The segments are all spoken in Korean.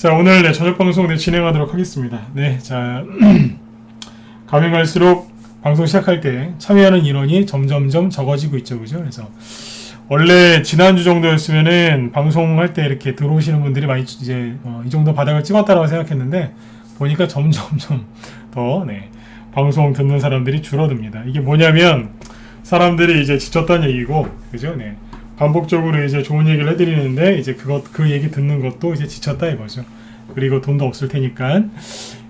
자, 오늘 네, 저녁 방송 네, 진행하도록 하겠습니다. 네, 자, 가면 갈수록 방송 시작할 때 참여하는 인원이 점점점 적어지고 있죠, 그죠? 그래서 원래 지난주 정도였으면은 방송할 때 이렇게 들어오시는 분들이 많이 이제 이 정도 바닥을 찍었다라고 생각했는데 보니까 점점점 더 네, 방송 듣는 사람들이 줄어듭니다. 이게 뭐냐면 사람들이 이제 지쳤다는 얘기고, 그죠? 네. 반복적으로 이제 좋은 얘기를 해드리는데 이제 그 얘기 듣는 것도 이제 지쳤다 이거죠. 그리고 돈도 없을 테니까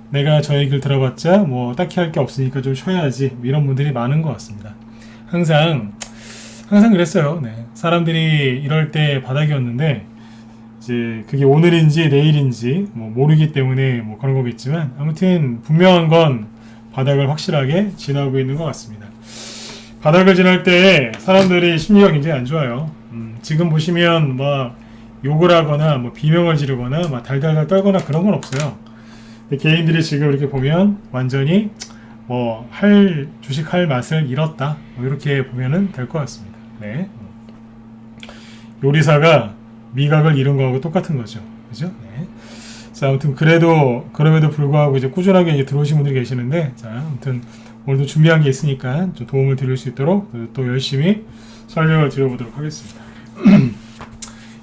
내가 저 얘기를 들어봤자 뭐 딱히 할 게 없으니까 좀 쉬어야지, 뭐 이런 분들이 많은 것 같습니다. 항상 그랬어요. 네. 사람들이 이럴 때 바닥이었는데 이제 그게 오늘인지 내일인지 뭐 모르기 때문에 뭐 그런 거겠지만 아무튼 분명한 건 바닥을 확실하게 지나고 있는 것 같습니다. 바닥을 지날 때 사람들이 심리가 굉장히 안 좋아요. 지금 보시면 막 욕을 하거나 뭐 비명을 지르거나 막 달달달 떨거나 그런 건 없어요. 개인들이 지금 이렇게 보면 완전히 뭐 주식할 맛을 잃었다, 뭐 이렇게 보면은 될 것 같습니다. 네. 요리사가 미각을 잃은 거하고 똑같은 거죠. 그죠? 네. 자, 아무튼 그럼에도 불구하고 이제 꾸준하게 이제 들어오신 분들이 계시는데, 자, 아무튼 오늘도 준비한 게 있으니까 좀 도움을 드릴 수 있도록 또 열심히 설명을 드려보도록 하겠습니다.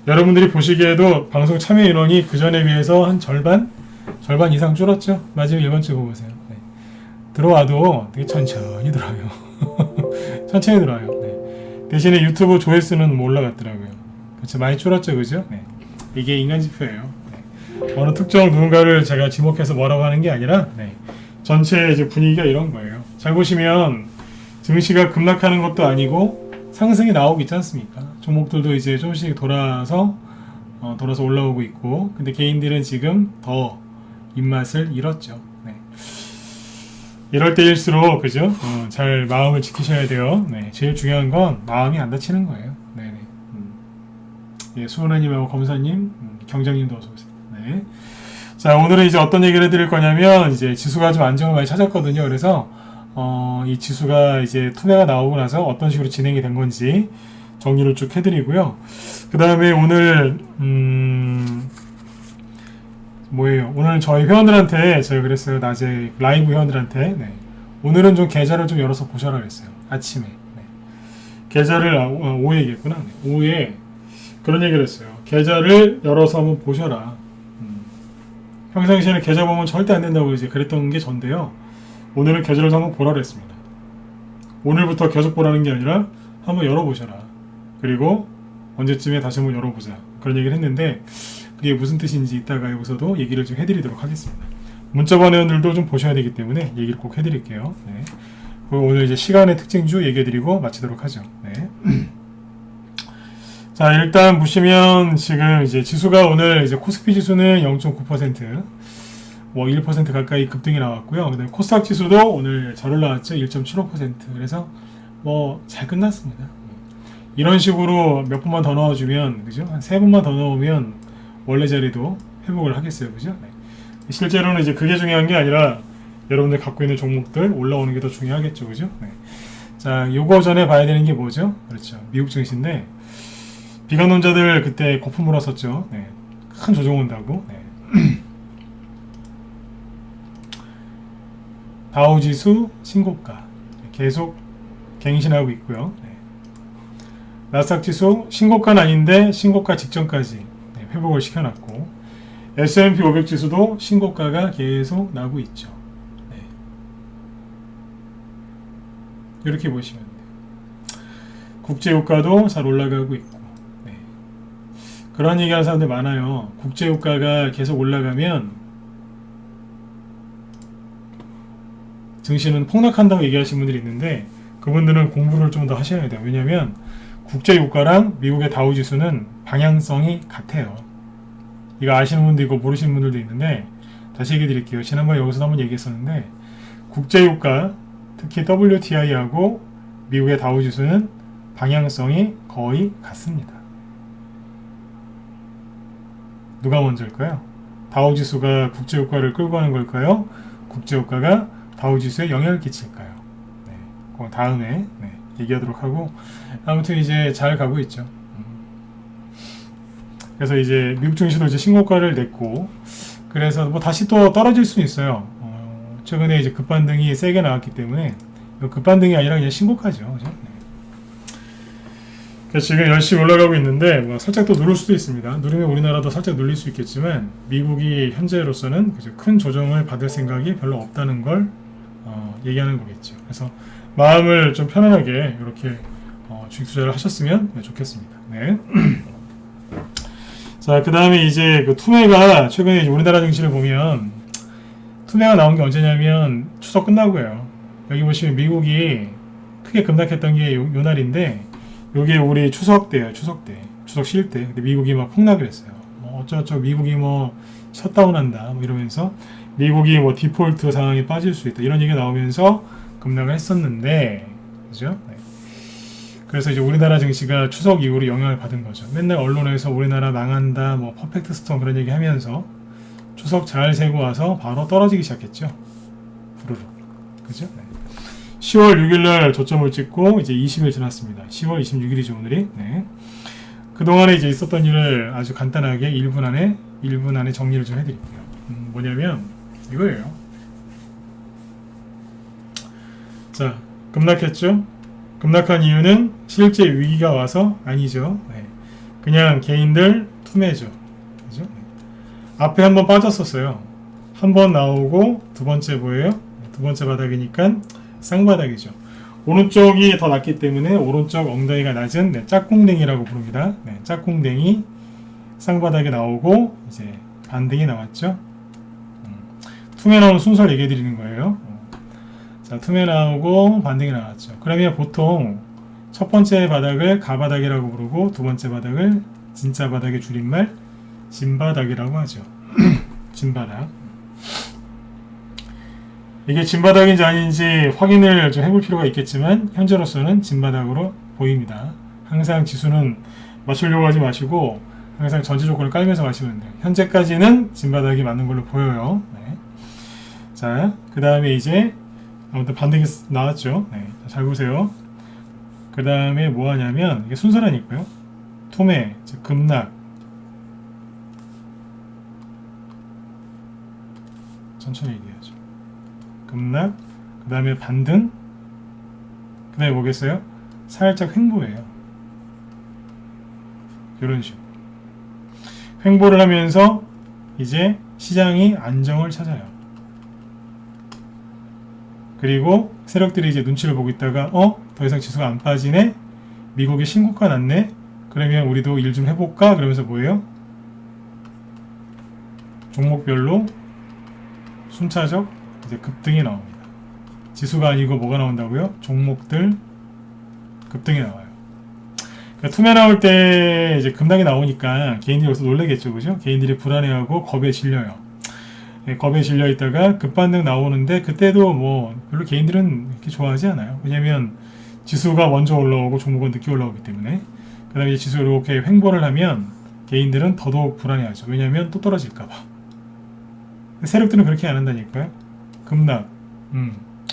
여러분들이 보시기에도 방송 참여 인원이 그 전에 비해서 한 절반 이상 줄었죠? 마지막 1번 주 보세요. 네. 들어와도 되게 천천히 들어와요. 천천히 들어와요. 네. 대신에 유튜브 조회수는 뭐 올라갔더라고요. 그렇죠? 많이 줄었죠, 그죠? 네. 이게 인간 지표예요. 네. 어느 특정 누군가를 제가 지목해서 뭐라고 하는 게 아니라, 네. 전체 이제 분위기가 이런 거예요. 잘 보시면 증시가 급락하는 것도 아니고 상승이 나오고 있지 않습니까? 종목들도 이제 조금씩 돌아서 올라오고 있고, 근데 개인들은 지금 더 입맛을 잃었죠. 네. 이럴 때일수록 그죠? 잘 마음을 지키셔야 돼요. 네. 제일 중요한 건 마음이 안 다치는 거예요. 네네. 예, 수은아님하고 검사님, 경장님도 어서 오세요. 네. 자, 오늘은 이제 어떤 얘기를 해드릴 거냐면, 이제 지수가 좀 안정을 많이 찾았거든요. 그래서, 이 지수가 이제 투매가 나오고 나서 어떤 식으로 진행이 된 건지 정리를 쭉 해드리고요. 그 다음에 오늘, 오늘 저희 회원들한테 제가 그랬어요. 낮에 라이브 회원들한테. 네. 오늘은 좀 계좌를 좀 열어서 보셔라 그랬어요. 아침에. 네. 계좌를, 오후에 얘기했구나. 네. 오후에 그런 얘기를 했어요. 계좌를 열어서 한번 보셔라. 평상시에는 계좌 보면 절대 안 된다고 이제 그랬던 게 전데요. 오늘은 계좌를 한번 보라 그랬습니다. 오늘부터 계속 보라는 게 아니라 한번 열어보셔라. 그리고 언제쯤에 다시 한번 열어보자. 그런 얘기를 했는데 그게 무슨 뜻인지 이따가 여기서도 얘기를 좀 해드리도록 하겠습니다. 문자반 회원들도 좀 보셔야 되기 때문에 얘기를 꼭 해드릴게요. 네. 그리고 오늘 이제 시간의 특징주 얘기해드리고 마치도록 하죠. 네. 자, 일단 보시면 지금 이제 지수가 오늘 이제 코스피 지수는 0.9%, 뭐 1% 가까이 급등이 나왔고요. 그다음에 코스닥 지수도 오늘 잘 올라왔죠. 1.75%. 그래서 뭐 잘 끝났습니다. 이런 식으로 몇 번만 더 넣어주면, 그죠? 한 3번만 더 넣으면 원래 자리도 회복을 하겠어요. 그죠? 네. 실제로는 이제 그게 중요한 게 아니라 여러분들 갖고 있는 종목들 올라오는 게 더 중요하겠죠. 그죠? 네. 자, 요거 전에 봐야 되는 게 뭐죠? 그렇죠. 미국 증시인데, 비관론자들 그때 거품 물었었죠. 네. 큰 조정 온다고. 네. 다우지수 신고가 계속 갱신하고 있고요. 네. 나스닥 지수 신고가는 아닌데 신고가 직전까지 네, 회복을 시켜놨고, S&P 500 지수도 신고가가 계속 나고 있죠. 네. 이렇게 보시면 돼요. 국제유가도 잘 올라가고 있고, 그런 얘기하는 사람들 많아요. 국제유가가 계속 올라가면 증시는 폭락한다고 얘기하시는 분들이 있는데 그분들은 공부를 좀 더 하셔야 돼요. 왜냐하면 국제유가랑 미국의 다우지수는 방향성이 같아요. 이거 아시는 분도 있고 모르시는 분들도 있는데 다시 얘기 드릴게요. 지난번에 여기서도 한번 얘기했었는데 국제유가, 특히 WTI하고 미국의 다우지수는 방향성이 거의 같습니다. 누가 먼저일까요? 다우지수가 국제유가를 끌고 가는 걸까요? 국제유가가 다우지수에 영향을 끼칠까요? 네, 그 다음에 얘기하도록 하고, 아무튼 이제 잘 가고 있죠. 그래서 이제 미국 증시도 이제 신고가를 냈고, 그래서 뭐 다시 또 떨어질 수는 있어요. 최근에 이제 급반등이 세게 나왔기 때문에 급반등이 아니라 그냥 신고가죠. 그죠? 네. 그래서 지금 열심히 올라가고 있는데 뭐 살짝 또 누를 수도 있습니다. 누르면 우리나라도 살짝 눌릴 수 있겠지만 미국이 현재로서는 큰 조정을 받을 생각이 별로 없다는 걸 얘기하는 거겠죠. 그래서 마음을 좀 편안하게 이렇게 주식 투자를 하셨으면 좋겠습니다. 네. 자, 그 다음에 이제 그 투매가 최근에 이제 우리나라 증시를 보면 투매가 나온 게 언제냐면 추석 끝나고요. 여기 보시면 미국이 크게 급락했던 게 요 날인데 요게 우리 추석 때예요. 추석 때. 추석 쉴 때. 근데 미국이 막 폭락을 했어요. 어쩌고저쩌고 미국이 뭐 셧다운한다 뭐 이러면서 미국이 뭐 디폴트 상황에 빠질 수 있다 이런 얘기가 나오면서 급락을 했었는데 그죠? 네. 그래서 이제 우리나라 증시가 추석 이후로 영향을 받은 거죠. 맨날 언론에서 우리나라 망한다 뭐 퍼펙트 스톰 그런 얘기 하면서 추석 잘 세고 와서 바로 떨어지기 시작했죠. 부르륵. 그죠? 네. 10월 6일날 저점을 찍고 이제 20일 지났습니다. 10월 26일이죠 오늘이. 네. 그동안에 이제 있었던 일을 아주 간단하게 1분 안에 정리를 좀 해드릴게요. 뭐냐면 이거예요. 자, 급락했죠? 급락한 이유는 실제 위기가 와서 아니죠. 네. 그냥 개인들 투매죠. 그죠? 네. 앞에 한번 빠졌었어요. 한 번 나오고 두 번째 뭐예요? 두 번째 바닥이니까 쌍바닥이죠. 오른쪽이 더 낮기 때문에 오른쪽 엉덩이가 낮은 짝꿍댕이라고 부릅니다. 네, 짝꿍댕이 쌍바닥에 나오고 이제 반등이 나왔죠. 투매 나온 순서를 얘기해 드리는 거예요. 자, 투매 나오고 반등이 나왔죠. 그러면 보통 첫 번째 바닥을 가바닥이라고 부르고 두 번째 바닥을 진짜 바닥의 줄임말 진바닥이라고 하죠. 진바닥. 이게 진바닥인지 아닌지 확인을 좀 해볼 필요가 있겠지만 현재로서는 진바닥으로 보입니다. 항상 지수는 맞추려고 하지 마시고 항상 전체 조건을 깔면서 가시면 돼요. 현재까지는 진바닥이 맞는 걸로 보여요. 네. 자, 그 다음에 이제 아무튼 반등이 나왔죠. 네. 잘 보세요. 그 다음에 뭐 하냐면 이게 순서라니까요. 투매, 즉 급락. 천천히 얘기하죠. 급락, 그 다음에 반등, 그 다음에 뭐겠어요? 살짝 횡보예요. 이런 식으로. 횡보를 하면서 이제 시장이 안정을 찾아요. 그리고 세력들이 이제 눈치를 보고 있다가 더 이상 지수가 안 빠지네? 미국이 신고가 났네? 그러면 우리도 일 좀 해볼까? 그러면서 뭐예요? 종목별로 순차적 이제 급등이 나옵니다. 지수가 아니고 뭐가 나온다고요? 종목들 급등이 나와요. 그러니까 투매 나올 때 이제 급락이 나오니까 개인들이 여기서 놀라겠죠, 그죠? 개인들이 불안해하고 겁에 질려요. 겁에 질려 있다가 급반등 나오는데 그때도 뭐 별로 개인들은 이렇게 좋아하지 않아요. 왜냐면 지수가 먼저 올라오고 종목은 늦게 올라오기 때문에. 그 다음에 지수가 이렇게 횡보를 하면 개인들은 더더욱 불안해하죠. 왜냐면 또 떨어질까봐. 세력들은 그렇게 안 한다니까요. 급락,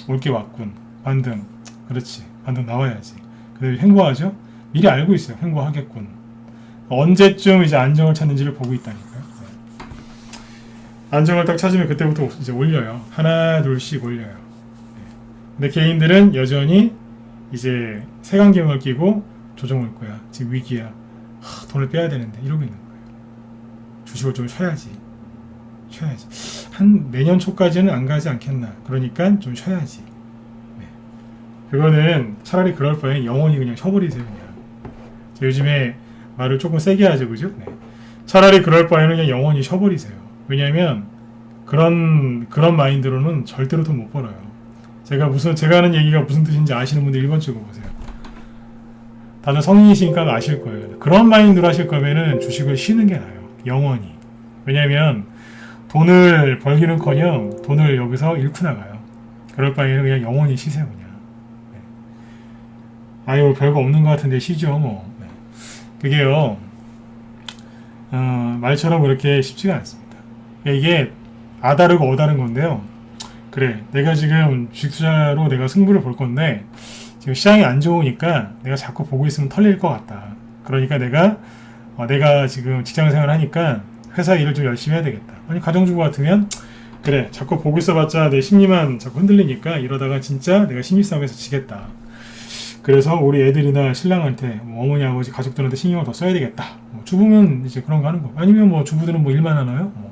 올 게 왔군. 반등, 그렇지. 반등 나와야지. 그 다음에 횡보하죠. 미리 알고 있어요. 횡보하겠군. 언제쯤 이제 안정을 찾는지를 보고 있다니까요. 네. 안정을 딱 찾으면 그때부터 이제 올려요. 하나, 둘씩 올려요. 네. 근데 개인들은 여전히 이제 색안경을 끼고 조정 올 거야. 지금 위기야. 돈을 빼야 되는데 이러고 있는 거예요. 주식을 좀 쉬어야지. 한 내년 초까지는 안 가지 않겠나. 그러니까 좀 쉬어야지. 네. 그거는 차라리 그럴 바에 영원히 그냥 쉬어버리세요. 그냥. 요즘에 말을 조금 세게 하죠, 그죠? 네. 차라리 그럴 바에는 그냥 영원히 쉬어버리세요. 왜냐면 그런 마인드로는 절대로 돈 못 벌어요. 제가 하는 얘기가 무슨 뜻인지 아시는 분들 1번 찍어보세요. 다들 성인이시니까 아실 거예요. 그런 마인드로 하실 거면은 주식을 쉬는 게 나아요. 영원히. 왜냐면 돈을 벌기는커녕 돈을 여기서 잃고 나가요. 그럴 바에는 그냥 영원히 쉬세요, 그냥. 네. 아유, 별거 없는 것 같은데 쉬죠, 뭐. 네. 그게요, 말처럼 그렇게 쉽지가 않습니다. 이게 아다르고 어다른 건데요. 그래, 내가 지금 주식 투자로 내가 승부를 볼 건데, 지금 시장이 안 좋으니까 내가 자꾸 보고 있으면 털릴 것 같다. 그러니까 내가 내가 지금 직장생활 하니까 회사 일을 좀 열심히 해야 되겠다. 아니 가정주부 같으면 그래 자꾸 보고 있어봤자 내 심리만 자꾸 흔들리니까 이러다가 진짜 내가 심리싸움에서 지겠다. 그래서 우리 애들이나 신랑한테 뭐 어머니 아버지 가족들한테 신경을 더 써야 되겠다. 뭐 주부면 이제 그런 거 하는 거. 아니면 뭐 주부들은 뭐 일만 하나요? 뭐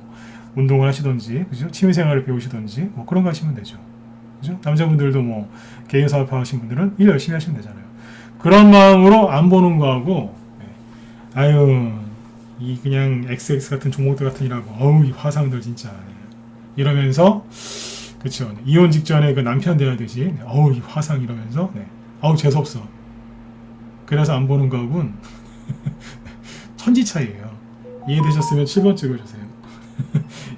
운동을 하시던지 그죠? 취미생활을 배우시던지 뭐 그런 거 하시면 되죠. 그죠? 남자분들도 뭐 개인 사업 하시는 분들은 일 열심히 하시면 되잖아요. 그런 마음으로 안 보는 거하고 아유 이 그냥 XX 같은 종목들 같은 이라고 어우 이 화상들 진짜 이러면서 그쵸 이혼 직전에 그 남편 대하듯이 어우 이 화상 이러면서 어우 재수없어. 그래서 안 보는 거하고는 천지 차이예요. 이해되셨으면 7번 찍어주세요.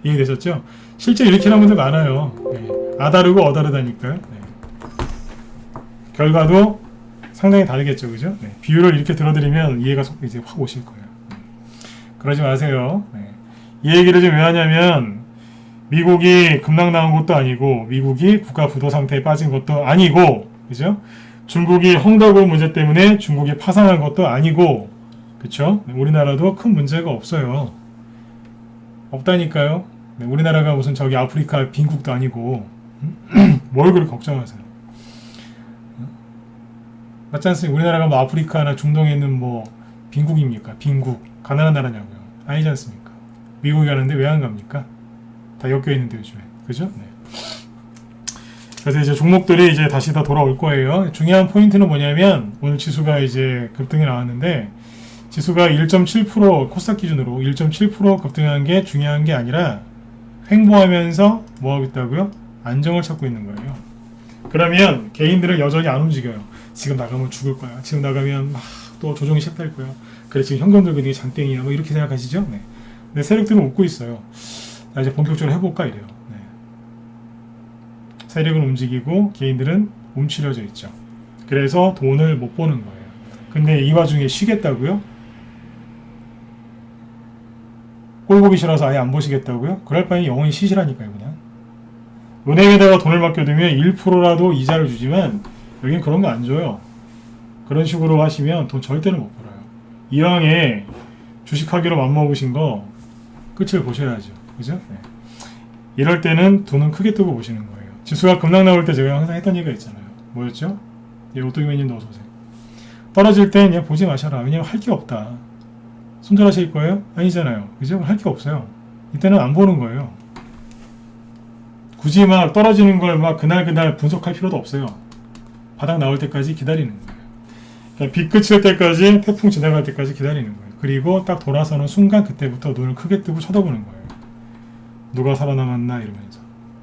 이해되셨죠? 실제 이렇게 하는 분들 많아요. 아다르고 어다르다니까요. 결과도 상당히 다르겠죠, 그죠? 비율을 이렇게 들어드리면 이해가 이제 확 오실 거예요. 그러지 마세요. 이 얘기를 좀 왜 하냐면 미국이 급락 나온 것도 아니고 미국이 국가 부도 상태에 빠진 것도 아니고 그죠? 중국이 헝다고 문제 때문에 중국이 파산한 것도 아니고 그쵸? 우리나라도 큰 문제가 없어요. 없다니까요. 우리나라가 무슨 저기 아프리카 빈국도 아니고 뭘 그렇게 걱정하세요? 맞지 않습니까? 우리나라가 뭐 아프리카나 중동에 있는 뭐 빈국입니까? 빈국 가난한 나라냐고요? 아니지 않습니까? 미국이 가는데 왜 안 갑니까? 다 엮여 있는데 요즘에 그죠? 그래서 이제 종목들이 이제 다시 다 돌아올 거예요. 중요한 포인트는 뭐냐면 오늘 지수가 이제 급등이 나왔는데 지수가 1.7% 코스닥 기준으로 1.7% 급등한 게 중요한 게 아니라 횡보하면서 뭐 하고 있다고요? 안정을 찾고 있는 거예요. 그러면 개인들은 여전히 안 움직여요. 지금 나가면 죽을 거야. 지금 나가면 막 또 조정이 시작될 거야. 그래 지금 현금 들고 있는 게 장땡이야. 뭐 이렇게 생각하시죠? 근데 세력들은 웃고 있어요. 자, 이제 본격적으로 해볼까 이래요. 세력은 움직이고 개인들은 움츠려져 있죠. 그래서 돈을 못 버는 거예요. 근데 이 와중에 쉬겠다고요? 꼴 보기 싫어서 아예 안 보시겠다고요? 그럴 바에 영원히 쉬시라니까요, 그냥. 은행에다가 돈을 맡겨두면 1%라도 이자를 주지만 여긴 그런 거 안 줘요. 그런 식으로 하시면 돈 절대로 못 벌어요. 이왕에 주식하기로 맘먹으신 거 끝을 보셔야죠. 그죠? 이럴 때는 돈은 크게 뜨고 보시는 거예요. 지수가 급락 나올 때 제가 항상 했던 얘기가 있잖아요. 뭐였죠? 오뚜기맨님도 어서오세요. 떨어질 땐 그냥 보지 마셔라. 왜냐면 할 게 없다. 손절하실 거예요? 아니잖아요. 그죠? 할 게 없어요. 이때는 안 보는 거예요. 굳이 막 떨어지는 걸 막 그날 분석할 필요도 없어요. 바닥 나올 때까지 기다리는 거예요. 그러니까 비 그칠 때까지 태풍 지나갈 때까지 기다리는 거예요. 그리고 딱 돌아서는 순간 그때부터 눈을 크게 뜨고 쳐다보는 거예요. 누가 살아남았나 이러면서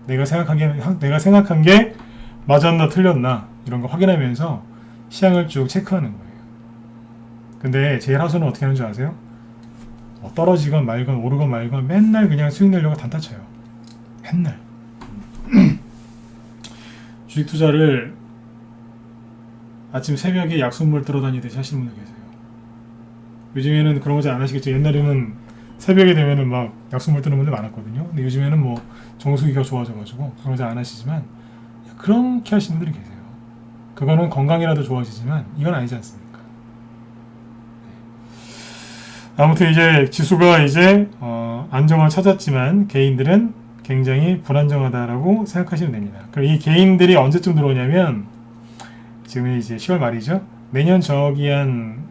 내가 생각한 게 맞았나 틀렸나 이런 거 확인하면서 시장을 쭉 체크하는 거예요. 근데 제일 하수는 어떻게 하는 줄 아세요? 떨어지건 말건 오르건 말건 맨날 그냥 수익 내려고 단타 쳐요. 맨날. 주식 투자를 아침 새벽에 약수물 들어다니듯이 하시는 분들 계세요. 요즘에는 그런 거 잘 안 하시겠죠. 옛날에는 새벽에 되면은 막 약수물 뜨는 분들 많았거든요. 근데 요즘에는 뭐 정수기가 좋아져가지고 그런 거 잘 안 하시지만 그렇게 하시는 분들이 계세요. 그거는 건강이라도 좋아지지만 이건 아니지 않습니까? 아무튼 이제 지수가 이제 안정을 찾았지만 개인들은 굉장히 불안정하다라고 생각하시면 됩니다. 그럼 이 개인들이 언제쯤 들어오냐면 지금 이제 10월 말이죠. 내년 저기 한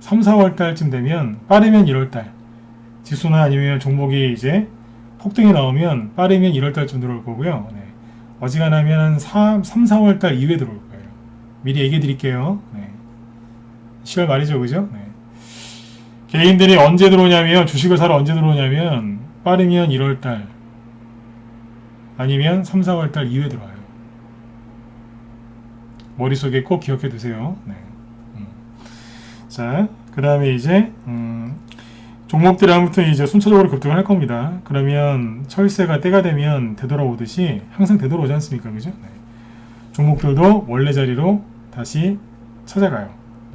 3, 4월 달쯤 되면 빠르면 1월 달 지수나 아니면 종목이 이제 폭등이 나오면 빠르면 1월 달쯤 들어올 거고요. 어지간하면 한 3, 4월 달 이후에 들어올 거예요. 미리 얘기해 드릴게요. 10월 말이죠, 그죠? 개인들이 언제 들어오냐면 주식을 사러 언제 들어오냐면 빠르면 1월 달 아니면 3, 4월 달 이후에 들어와요. 머릿속에 꼭 기억해 두세요. 자, 그 다음에 이제 종목들이 아무튼 이제 순차적으로 급등을 할 겁니다. 그러면 철새가 때가 되면 되돌아오듯이 항상 되돌아오지 않습니까? 그죠? 종목들도 원래 자리로 다시 찾아가요.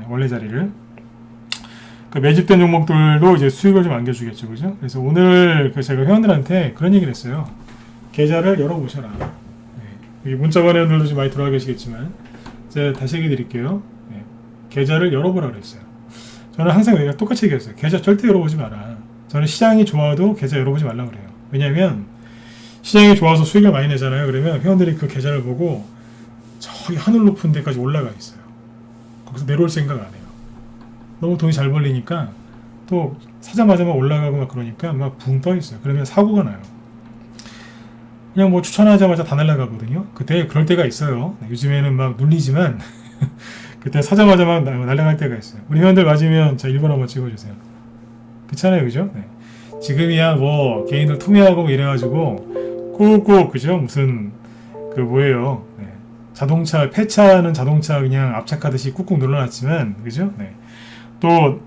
원래 자리를. 그 매집된 종목들도 이제 수익을 좀 안겨주겠죠. 그죠? 그래서 오늘 제가 회원들한테 그런 얘기를 했어요. 계좌를 열어보셔라. 여기 문자 번호들도 좀 많이 들어와 계시겠지만 제가 다시 얘기 드릴게요. 계좌를 열어보라 그랬어요. 저는 항상 여기가 똑같이 얘기했어요. 계좌 절대 열어보지 마라. 저는 시장이 좋아도 계좌 열어보지 말라고 그래요. 왜냐면 시장이 좋아서 수익을 많이 내잖아요. 그러면 회원들이 그 계좌를 보고 저기 하늘 높은 데까지 올라가 있어요. 거기서 내려올 생각 안 해요. 너무 돈이 잘 벌리니까 또 사자마자만 올라가고 막 그러니까 막 붕 떠 있어요. 그러면 사고가 나요. 그냥 뭐 추천하자마자 다 날아가거든요. 그때 그럴 때가 있어요. 요즘에는 막 눌리지만 그때 사자마자 막 날아갈 때가 있어요. 우리 회원들 맞으면 자 1번 한번 찍어주세요. 그렇잖아요, 그죠? 네. 지금이야 뭐 개인들 투매하고 이래가지고 꾹꾹 그죠? 무슨 그 뭐예요? 네. 자동차 폐차하는 자동차 그냥 압착하듯이 꾹꾹 눌러놨지만 그죠? 네. 또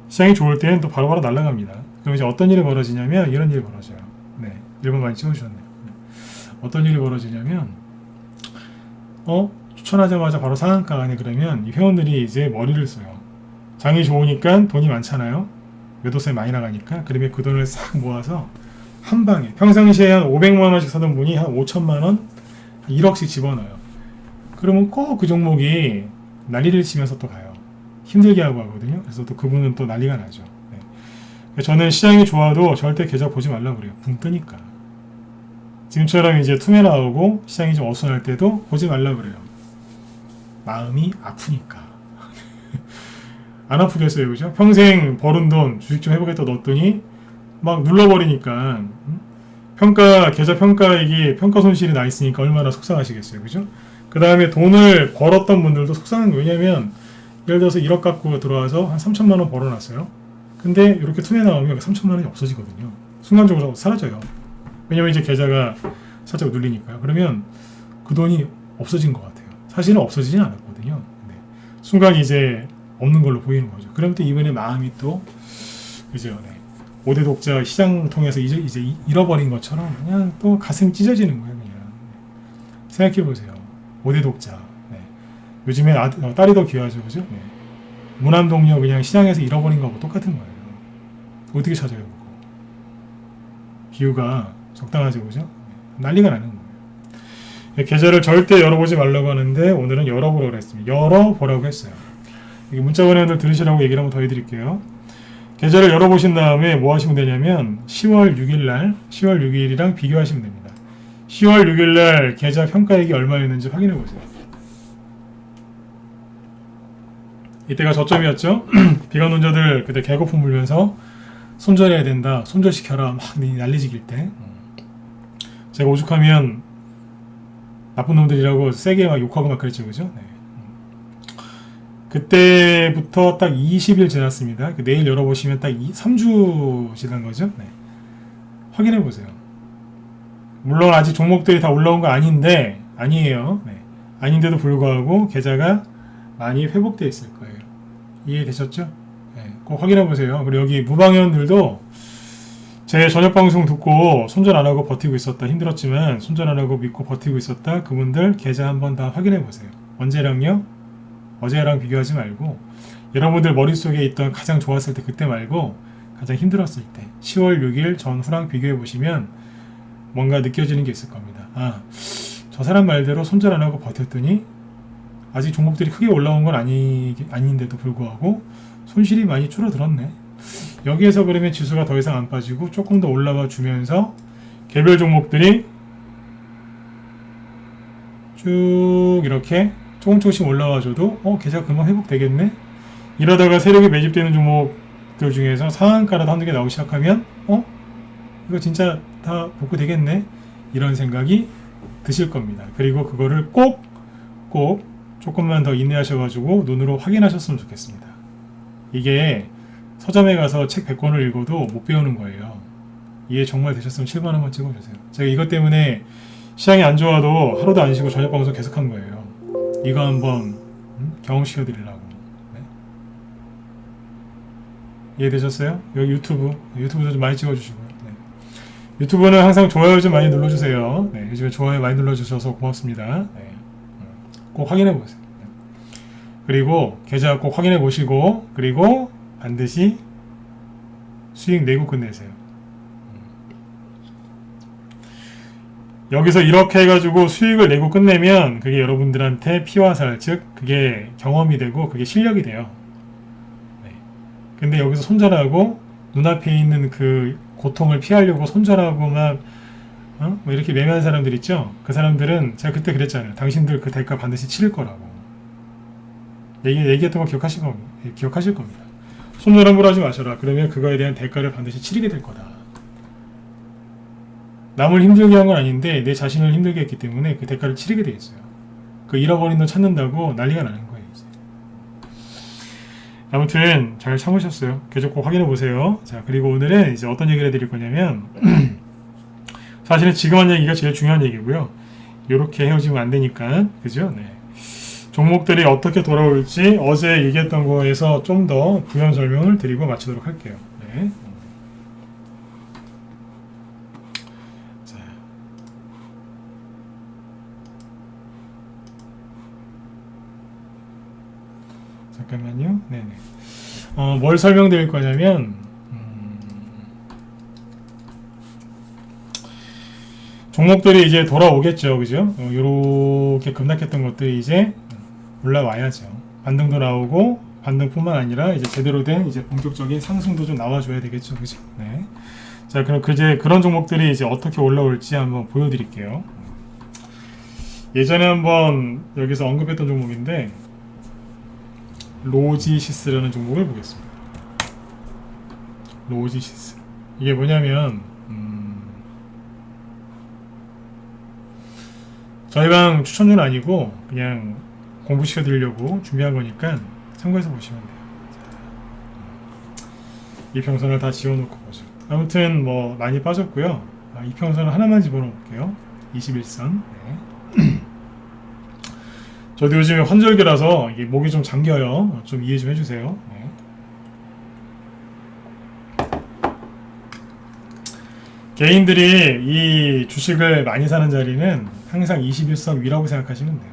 시장이 좋을 때는 또 바로바로 날아갑니다. 그럼 이제 어떤 일이 벌어지냐면 이런 일이 벌어져요. 네. 1번 많이 찍어주셨네요. 네. 어떤 일이 벌어지냐면 추천하자마자 바로 상한가 가네. 그러면 이 회원들이 이제 머리를 써요. 장이 좋으니까 돈이 많잖아요. 매도세 많이 나가니까. 그러면 그 돈을 싹 모아서 한 방에 평상시에 한 500만 원씩 사던 분이 한 5천만 원, 1억씩 집어넣어요. 그러면 꼭 그 종목이 난리를 치면서 또 가요. 힘들게 하고 하거든요. 그래서 또 그분은 또 난리가 나죠. 네. 저는 시장이 좋아도 절대 계좌 보지 말라고 그래요. 붕 뜨니까. 지금처럼 이제 투매 나오고 시장이 좀 어수선할 때도 보지 말라고 그래요. 마음이 아프니까. 안 아프겠어요, 그죠? 평생 벌은 돈 주식 좀 해보겠다 넣었더니 막 눌러버리니까 계좌 평가액이 평가 손실이 나 있으니까 얼마나 속상하시겠어요, 그죠? 그 다음에 돈을 벌었던 분들도 속상한 거예요. 왜냐면 예를 들어서 1억 갖고 들어와서 한 3천만 원 벌어놨어요. 근데 이렇게 투매 나오면 3천만 원이 없어지거든요. 순간적으로 사라져요. 왜냐면 이제 계좌가 살짝 눌리니까요. 그러면 그 돈이 없어진 것 같아요. 사실은 없어지진 않았거든요. 네. 순간 이제 없는 걸로 보이는 거죠. 그럼 또 이번에 마음이 또 그죠? 네. 5대 독자 시장 통해서 이제 잃어버린 것처럼 그냥 또 가슴이 찢어지는 거예요. 그냥 생각해 보세요. 5대 독자. 네. 요즘에 딸이 더 귀하죠, 그죠? 네. 무난동력 그냥 시장에서 잃어버린 거하고 똑같은 거예요. 어떻게 찾아요, 그거? 기후가 적당하죠, 그죠? 네. 난리가 나는 거예요. 네, 계좌를 절대 열어보지 말라고 하는데 오늘은 열어보라고 했습니다. 열어보라고 했어요. 문자 번호들 들으시라고 얘기를 한번 더 해드릴게요. 계좌를 열어보신 다음에 뭐 하시면 되냐면 10월 6일이랑 비교하시면 됩니다. 10월 6일날 계좌 평가액이 얼마였는지 확인해 보세요. 이때가 저점이었죠. 비관론자들 그때 개거품 물면서 손절해야 된다, 손절시켜라 막 난리지길 때 제가 오죽하면 나쁜 놈들이라고 세게 막 욕하고 막 그랬죠, 그죠? 네. 그때부터 딱 20일 지났습니다. 내일 열어보시면 딱 3주 지난 거죠. 네. 확인해 보세요. 물론 아직 종목들이 다 올라온 거 아니에요. 네. 아닌데도 불구하고 계좌가 많이 회복되어 있을 거예요. 이해되셨죠? 네. 꼭 확인해 보세요. 그리고 여기 무방위원들도 제 저녁 방송 듣고 손절 안 하고 버티고 있었다, 힘들었지만 손절 안 하고 믿고 버티고 있었다, 그분들 계좌 한번 다 확인해 보세요. 언제랑요? 어제랑 비교하지 말고 여러분들 머릿속에 있던 가장 좋았을 때 그때 말고 가장 힘들었을 때 10월 6일 전후랑 비교해 보시면 뭔가 느껴지는 게 있을 겁니다. 저 사람 말대로 손절 안 하고 버텼더니 아직 종목들이 크게 올라온 건 아닌데도 불구하고 손실이 많이 줄어들었네. 여기에서 그러면 지수가 더 이상 안 빠지고 조금 더 올라와 주면서 개별 종목들이 쭉 이렇게 조금씩 올라와줘도 계좌가 금방 회복되겠네. 이러다가 세력이 매집되는 종목들 중에서 상한가라도 한두 개 나오기 시작하면 이거 진짜 다 복구되겠네, 이런 생각이 드실 겁니다. 그리고 그거를 꼭 조금만 더 인내하셔가지고 눈으로 확인하셨으면 좋겠습니다. 이게 서점에 가서 책 100권을 읽어도 못 배우는 거예요. 이해 정말 되셨으면 7번 한번 찍어주세요. 제가 이것 때문에 시장이 안 좋아도 하루도 안 쉬고 저녁 방송 계속한 거예요. 이거 한번 경험시켜 드리려고. 네. 이해되셨어요? 여기 유튜브도 좀 많이 찍어주시고요. 네. 유튜브는 항상 좋아요 좀 많이 눌러주세요. 네. 요즘에 좋아요 많이 눌러주셔서 고맙습니다. 네. 꼭 확인해 보세요. 네. 그리고 계좌 꼭 확인해 보시고, 그리고 반드시 수익 내고 끝내세요. 여기서 이렇게 해가지고 수익을 내고 끝내면 그게 여러분들한테 피와 살, 즉 그게 경험이 되고 그게 실력이 돼요. 네. 근데 여기서 손절하고 눈앞에 있는 그 고통을 피하려고 손절하고 막 뭐 이렇게 매매하는 사람들 있죠? 그 사람들은 제가 그때 그랬잖아요. 당신들 그 대가 반드시 치를 거라고. 얘기했던 거 기억하실 겁니다. 손절 함부로 하지 마셔라. 그러면 그거에 대한 대가를 반드시 치르게 될 거다. 남을 힘들게 한 건 아닌데 내 자신을 힘들게 했기 때문에 그 대가를 치르게 돼 있어요. 그 잃어버린 돈 찾는다고 난리가 나는 거예요. 이제. 아무튼 잘 참으셨어요. 계속 꼭 확인해 보세요. 자, 그리고 오늘은 이제 어떤 얘기를 해드릴 거냐면 사실은 지금 한 얘기가 제일 중요한 얘기고요. 이렇게 헤어지면 안 되니까, 그죠? 네. 종목들이 어떻게 돌아올지 어제 얘기했던 거에서 좀 더 부연 설명을 드리고 마치도록 할게요. 네. 자. 잠깐만요. 네네. 뭘 설명드릴 거냐면, 종목들이 이제 돌아오겠죠. 그죠? 요렇게 급락했던 것들이 이제 올라와야죠. 반등도 나오고, 반등뿐만 아니라 이제 제대로 된 이제 본격적인 상승도 좀 나와줘야 되겠죠. 그죠? 네. 자, 그럼 그런 종목들이 이제 어떻게 올라올지 한번 보여드릴게요. 예전에 한번 여기서 언급했던 종목인데, 로지시스라는 종목을 보겠습니다. 로지시스. 이게 뭐냐면, 저희 방 추천주는 아니고 그냥 공부시켜 드리려고 준비한 거니까 참고해서 보시면 돼요. 이평선을 다 지워놓고 보죠. 아무튼 뭐 많이 빠졌고요. 이평선을 하나만 집어넣을게요. 21선. 네. 저도 요즘에 환절기라서 이게 목이 좀 잠겨요. 좀 이해 좀 해주세요. 네. 개인들이 이 주식을 많이 사는 자리는 항상 21선 위라고 생각하시면 돼요.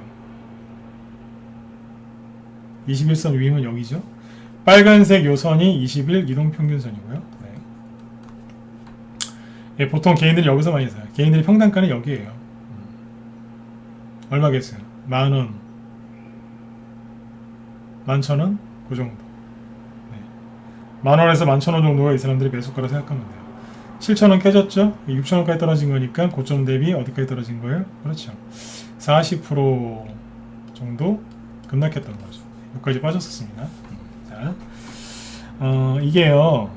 21선 위면 여기죠. 빨간색 요 선이 20일 이동평균선이고요. 네. 예, 보통 개인들이 여기서 많이 사요. 개인들이 평단가는 여기에요. 얼마겠어요? 10,000원, 11,000원? 그 정도. 네. 10,000원에서 11,000원 정도가 이 사람들이 매수가라 생각하면 돼요. 7,000원 깨졌죠? 6,000원까지 떨어진 거니까 고점 대비 어디까지 떨어진 거예요? 그렇죠. 40% 정도 급락했던 거죠. 여기까지 빠졌었습니다. 자, 이게요.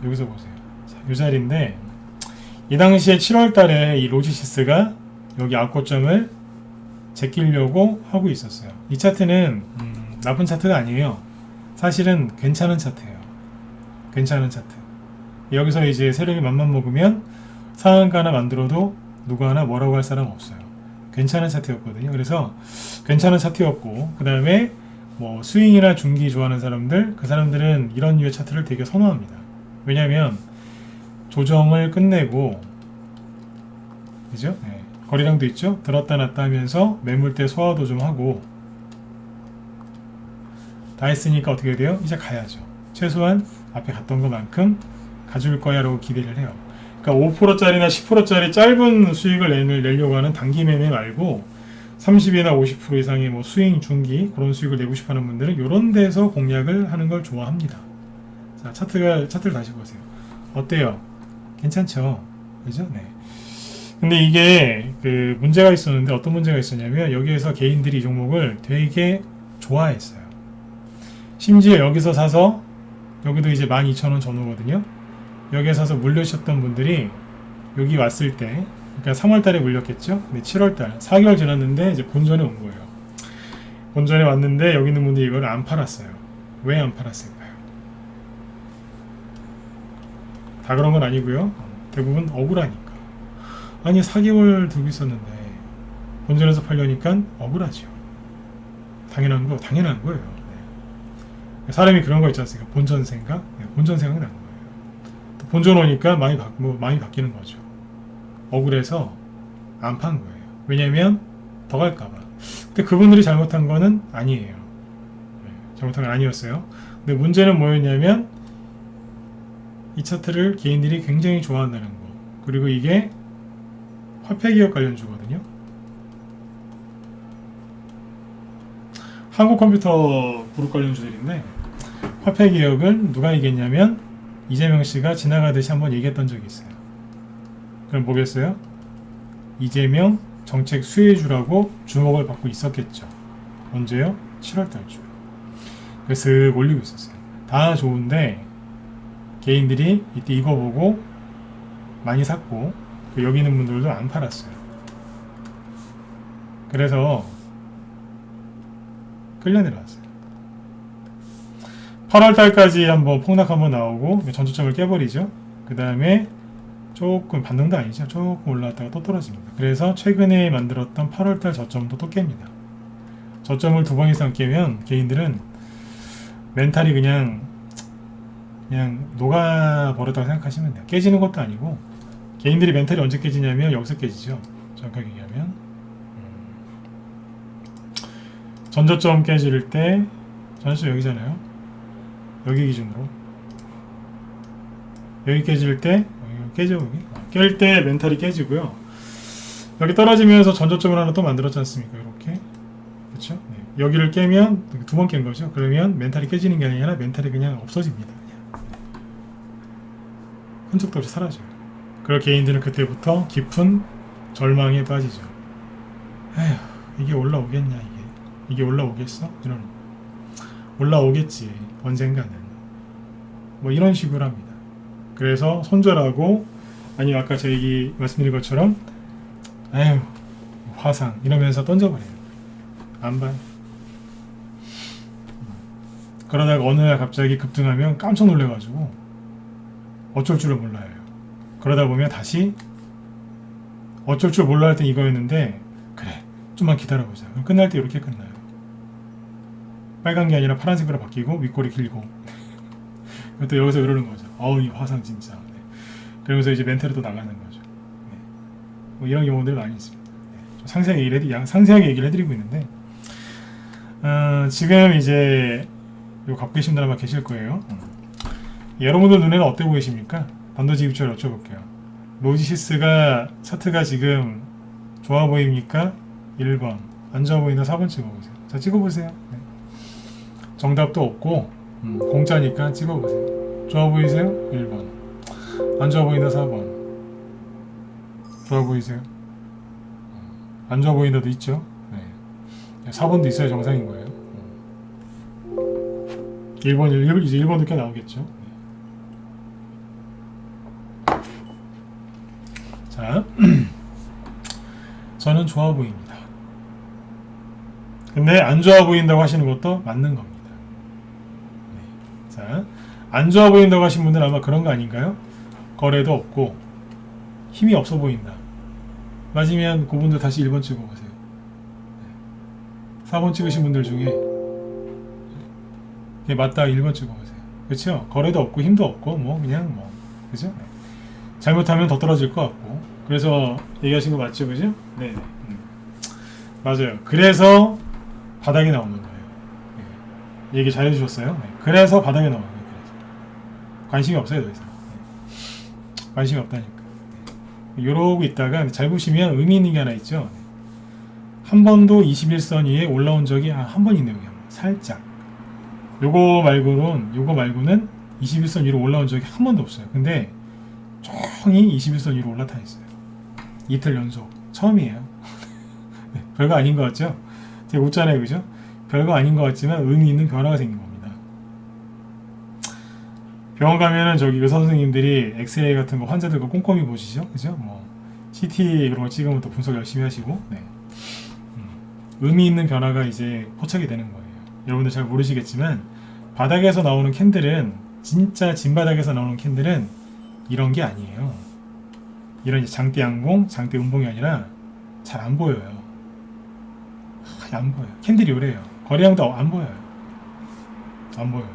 여기서 보세요. 자, 이 자리인데 이 당시에 7월 달에 이 로지시스가 여기 악고점을 제끼려고 하고 있었어요. 이 차트는 나쁜 차트가 아니에요. 사실은 괜찮은 차트예요. 괜찮은 차트. 여기서 이제 세력이 맘만 먹으면 상한가 하나 만들어도 누구 하나 뭐라고 할 사람 없어요. 괜찮은 차트였거든요. 그래서 괜찮은 차트였고 그 다음에 뭐 스윙이나 중기 좋아하는 사람들, 그 사람들은 이런 류의 차트를 되게 선호합니다. 왜냐하면 조정을 끝내고 그죠? 네. 거래량도 있죠? 들었다 놨다 하면서 매물대 소화도 좀 하고 다 했으니까 어떻게 돼요? 이제 가야죠. 최소한 앞에 갔던 것만큼 가줄 거야 라고 기대를 해요. 그러니까 5%짜리나 10%짜리 짧은 수익을 내려고 하는 단기 매매 말고 30이나 50% 이상의 뭐 수익 중기 그런 수익을 내고 싶어 하는 분들은 이런 데서 공략을 하는 걸 좋아합니다. 자, 차트를 다시 보세요. 어때요? 괜찮죠? 그죠? 네. 근데 이게 그 문제가 있었는데 어떤 문제가 있었냐면 여기에서 개인들이 이 종목을 되게 좋아했어요. 심지어 여기서 사서 여기도 이제 12,000원 전후거든요. 여기에 사서 물려주셨던 분들이 여기 왔을 때 그러니까 3월달에 물렸겠죠. 근데 7월달 4개월 지났는데 이제 본전에 온 거예요. 본전에 왔는데 여기 있는 분들이 이걸 안 팔았어요. 왜 안 팔았을까요? 다 그런 건 아니고요. 대부분 억울하니까. 아니 4개월 들고 있었는데 본전에서 팔려니까 억울하죠. 당연한 거예요. 네. 사람이 그런 거 있지 않습니까? 본전 생각? 네, 본전 생각이 나는 거예요. 본전 오니까 많이 바뀌는 거죠. 억울해서 안 판 거예요. 왜냐면 더 갈까봐. 근데 그분들이 잘못한 거는 아니에요. 네, 잘못한 건 아니었어요. 근데 문제는 뭐였냐면 이 차트를 개인들이 굉장히 좋아한다는 거. 그리고 이게 화폐기업 관련주거든요. 한국컴퓨터 그룹 관련주들인데 화폐 개혁을 누가 얘기했냐면 이재명 씨가 지나가듯이 한번 얘기했던 적이 있어요. 그럼 뭐겠어요? 이재명 정책 수혜주라고 주목을 받고 있었겠죠. 언제요? 7월달 주. 그래서 슥 올리고 있었어요. 다 좋은데 개인들이 이때 이거 보고 많이 샀고 여기 있는 분들도 안 팔았어요. 그래서 끌려 내려왔어요. 8월달까지 한번 폭락 한번 나오고 전저점을 깨버리죠. 그 다음에 조금 반등도 아니죠. 조금 올라왔다가 또 떨어집니다. 그래서 최근에 만들었던 8월달 저점도 또 깹니다. 저점을 2번 이상 깨면 개인들은 멘탈이 그냥 녹아버렸다고 생각하시면 돼요. 깨지는 것도 아니고 개인들이 멘탈이 언제 깨지냐면 여기서 깨지죠. 정확하게 얘기하면 전저점 깨질 때 전저점 여기잖아요. 여기 기준으로 여기 깨질 때 깨져 여기 깰 때 멘탈이 깨지고요. 여기 떨어지면서 전저점을 하나 또 만들었지 않습니까? 이렇게 그렇죠? 네. 여기를 깨면 2번 깬 거죠. 그러면 멘탈이 깨지는 게 아니라 멘탈이 그냥 없어집니다. 흔적도 없이 사라져요. 그럴 개인들은 그때부터 깊은 절망에 빠지죠. 에휴, 이게 올라오겠냐 이게 올라오겠어? 이런 올라오겠지 언젠가는 뭐 이런 식으로 합니다. 그래서 손절하고 아니 아까 제 얘기 말씀드린 것처럼 에휴 화상 이러면서 던져버려요. 안 봐요. 그러다가 어느 날 갑자기 급등하면 깜짝 놀래가지고 어쩔 줄을 몰라요. 그러다 보면 다시 어쩔 줄 몰라 할 땐 이거였는데 그래 좀만 기다려보자. 그럼 끝날 때 이렇게 끝나요. 빨간 게 아니라 파란색으로 바뀌고 윗골이 길고 또 여기서 이러는 거죠. 어우 이 화상 진짜. 네. 그러면서 이제 멘탈이 또 나가는 거죠. 네. 뭐 이런 경우들 많이 있습니다. 네. 좀 상세하게 얘기를 해드리고 있는데 지금 이제 요 갖고 계신 분들 아마 계실 거예요. 여러분들 눈에는 어때 보이십니까? 반도체 입주를 여쭤볼게요. 로지시스가 차트가 지금 좋아 보입니까? 1번 안 좋아 보인다 4번 찍어보세요. 자 찍어보세요. 네. 정답도 없고 공짜니까 찍어보세요. 좋아 보이세요? 1번 안 좋아 보인다 4번 좋아 보이세요? 안 좋아 보인다도 있죠. 네. 4번도 있어야 정상인 거예요. 1번 이제 1번도 꽤 나오겠죠. 자, 저는 좋아 보입니다. 근데 안 좋아 보인다고 하시는 것도 맞는 겁니다. 네. 자, 안 좋아 보인다고 하신 분들은 아마 그런 거 아닌가요? 거래도 없고 힘이 없어 보인다. 맞으면 그분들 다시 1번 찍어보세요. 4번 찍으신 분들 중에 맞다 1번 찍어보세요. 그렇죠? 거래도 없고 힘도 없고 뭐 그냥 뭐 그죠? 잘못하면 더 떨어질 것 같고 그래서 얘기하신 거 맞죠? 그죠? 네. 맞아요. 그래서 바닥이 나오는 거예요. 네. 얘기 잘 해주셨어요. 네. 그래서 바닥이 나오는 거예요. 그래서. 관심이 없어요 더 이상. 네. 관심이 없다니까. 네. 이러고 있다가 잘 보시면 의미 있는 게 하나 있죠. 네. 한 번도 21선 위에 올라온 적이 한 번 있네요. 그냥. 살짝. 요거 말고는 21선 위로 올라온 적이 한 번도 없어요. 근데 종이 21선 위로 올라타 있어요. 이틀 연속. 처음이에요. 네, 별거 아닌 것 같죠? 제가 웃잖아요. 그죠? 별거 아닌 것 같지만 의미 있는 변화가 생긴 겁니다. 병원 가면은 저기 의사 선생님들이 엑스레이 같은 거 환자들 거 꼼꼼히 보시죠? 그죠? 뭐 CT 그런 거 찍으면 또 분석 열심히 하시고 네. 의미 있는 변화가 이제 포착이 되는 거예요. 여러분들 잘 모르시겠지만 바닥에서 나오는 캔들은 진짜 진바닥에서 나오는 캔들은 이런 게 아니에요. 이런 장대 양봉, 장대 음봉이 아니라 잘 안 보여요. 안 보여요. 캔들이 요래요. 거래량도 안 보여요. 안 보여요.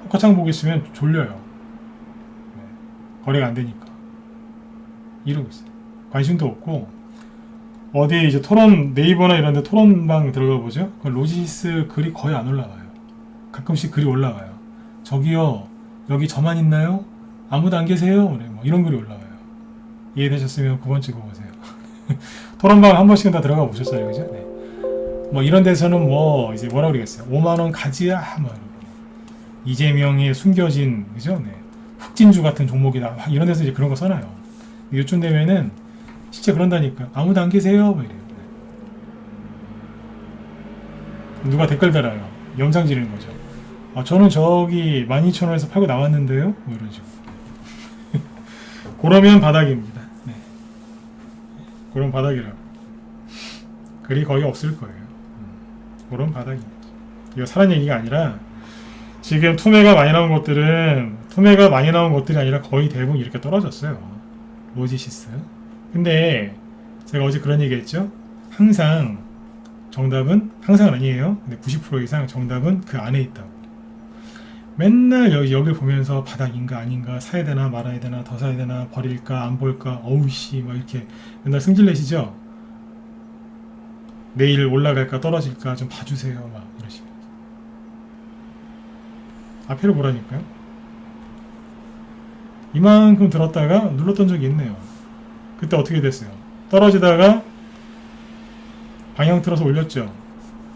호카창 보고 있으면 졸려요. 네. 거래가 안 되니까. 이러고 있어요. 관심도 없고 어디 이제 토론 네이버나 이런 데 토론방 들어가 보죠. 그 로지시스 글이 거의 안 올라와요. 가끔씩 글이 올라와요. 저기요. 여기 저만 있나요? 아무도 안 계세요? 뭐 이런 글이 올라와요. 이해되셨으면 9번 찍어보세요. 토론방 한 번씩은 다 들어가 보셨어요. 그죠? 네. 뭐 이런 데서는 뭐 이제 뭐라 그러겠어요. 5만 원 가지야. 뭐 이재명의 숨겨진 그죠? 네. 흑진주 같은 종목이다. 막 이런 데서 이제 그런 거 써놔요. 요쯤 되면은 진짜 그런다니까. 아무도 안 계세요. 뭐 이래요. 누가 댓글 달아요. 영상 지르는 거죠. 아, 저는 저기 12,000원에서 팔고 나왔는데요. 뭐 이런 식으로. 그러면 바닥입니다. 네. 그런 바닥이라고. 글이 거의 없을 거예요. 그런 바닥입니다. 이거 사람 얘기가 아니라 지금 투매가 많이 나온 것들이 아니라 거의 대부분 이렇게 떨어졌어요. 로지시스. 근데 제가 어제 그런 얘기 했죠. 항상 정답은 항상은 아니에요. 근데 90% 이상 정답은 그 안에 있다고. 맨날 여기를 보면서 바닥인가 아닌가, 사야 되나 말아야 되나, 더 사야 되나, 버릴까 안 볼까, 어우씨 막 이렇게 맨날 승질 내시죠. 내일 올라갈까 떨어질까 좀 봐주세요 막 이러시면서. 앞에를 보라니까요. 이만큼 들었다가 눌렀던 적이 있네요. 그때 어떻게 됐어요? 떨어지다가 방향 틀어서 올렸죠.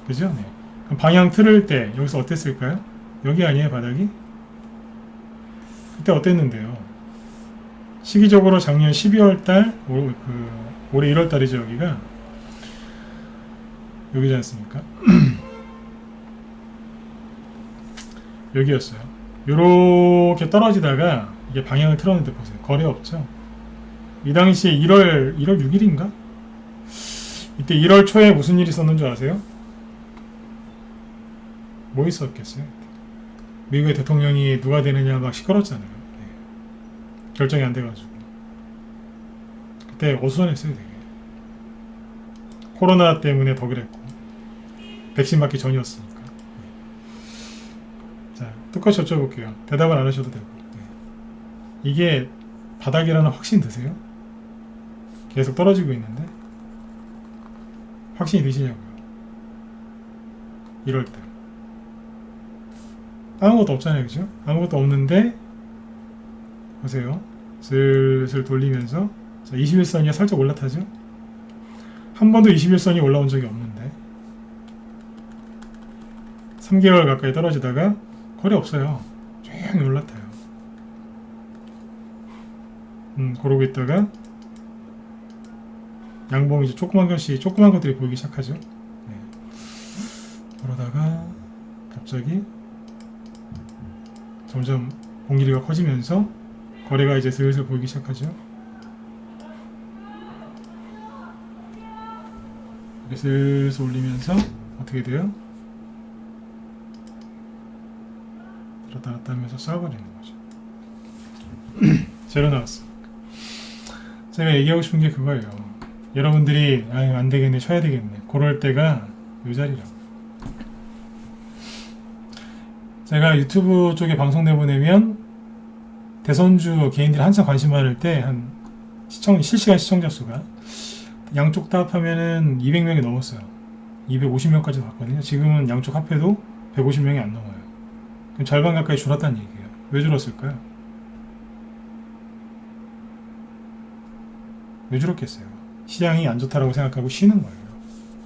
그죠? 네. 그럼 방향 틀을 때 여기서 어땠을까요? 여기 아니에요 바닥이? 그때 어땠는데요? 시기적으로 작년 12월달 올해 1월달이죠. 여기가 여기지 않습니까? 여기였어요. 요렇게 떨어지다가 이게 방향을 틀었는데 보세요. 거래 없죠? 이 당시에 1월 6일인가? 이때 1월 초에 무슨 일이 있었는 줄 아세요? 뭐 있었겠어요? 미국의 대통령이 누가 되느냐 막 시끄럽잖아요. 네. 결정이 안 돼가지고. 그때 어수선했어요 되게. 코로나 때문에 더 그랬고 백신 맞기 전이었으니까. 네. 자, 똑같이 여쭤볼게요. 대답은 안 하셔도 되고. 네. 이게 바닥이라는 확신 드세요? 계속 떨어지고 있는데 확신이 드시냐고요. 이럴 때 아무것도 없잖아요. 그죠? 아무것도 없는데 보세요. 슬슬 돌리면서 자, 21선이 살짝 올라타죠? 한 번도 21선이 올라온 적이 없는데 3개월 가까이 떨어지다가 거래 없어요. 조용히 올라타요. 그러고 있다가 양봉이 이제 조그만 것들이 보이기 시작하죠. 네. 그러다가 갑자기 점점 공길이가 커지면서 거래가 이제 슬슬 보이기 시작하죠. 이렇게 슬슬 올리면서 어떻게 돼요? 들었다 놨다 하면서 쏴버리는 거죠. 제로 나왔어. 제가 얘기하고 싶은 게 그거예요. 여러분들이 안 되겠네, 쳐야 되겠네. 그럴 때가 요 자리라고. 제가 유튜브 쪽에 방송 내보내면 대선주 개인들이 한참 관심 많을 때 한 실시간 시청자 수가 양쪽 다 합하면은 200명이 넘었어요. 250명까지 봤거든요. 지금은 양쪽 합해도 150명이 안 넘어요. 그럼 절반 가까이 줄었다는 얘기예요. 왜 줄었을까요? 왜 줄었겠어요? 시장이 안 좋다라고 생각하고 쉬는 거예요.